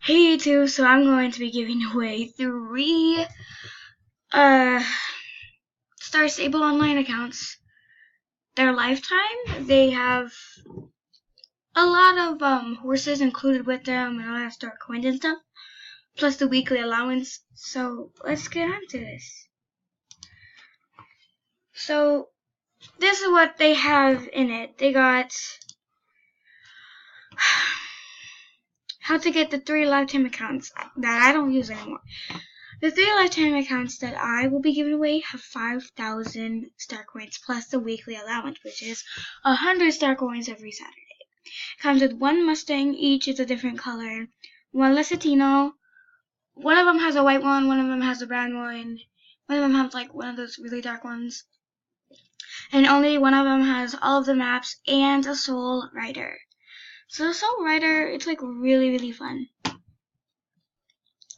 Hey YouTube, so I'm going to be giving away 3 Star Stable online accounts. Their lifetime, they have a lot of horses included with them and a lot of star coins and stuff, plus the weekly allowance. So let's get on to this. So this is what they have in it. They got how to get the 3 lifetime accounts that I don't use anymore. The 3 lifetime accounts that I will be giving away have 5,000 star coins plus the weekly allowance, which is 100 star coins every Saturday. It comes with 1 Mustang, each is a different color, 1 Lusitano, one of them has a white one of them has a brown one of them has like one of those really dark ones, and only one of them has all of the maps and a Soul Rider. So the Soul Rider, it's like really fun.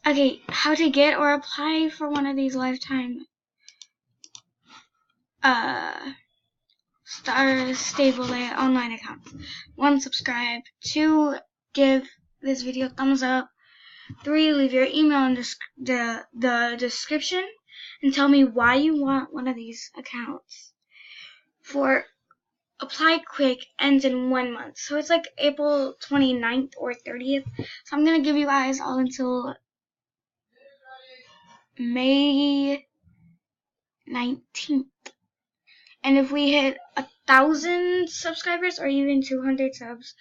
Okay, how to get or apply for one of these lifetime Star Stable online accounts. 1, subscribe. 2, give this video a thumbs up. 3, leave your email in the description and tell me why you want one of these accounts. 4, apply quick, ends in 1 month. So it's like April 29th or 30th. So I'm going to give you guys all until May 19th. And if we hit 1,000 subscribers or even 200 subs,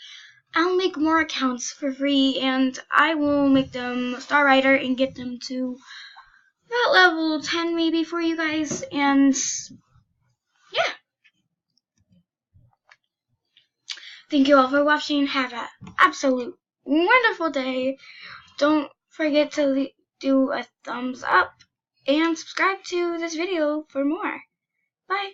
I'll make more accounts for free, and I will make them Star Rider and get them to about level 10 maybe for you guys. And yeah, thank you all for watching. Have an absolute wonderful day. Don't forget to do a thumbs up and subscribe to this video for more. Bye.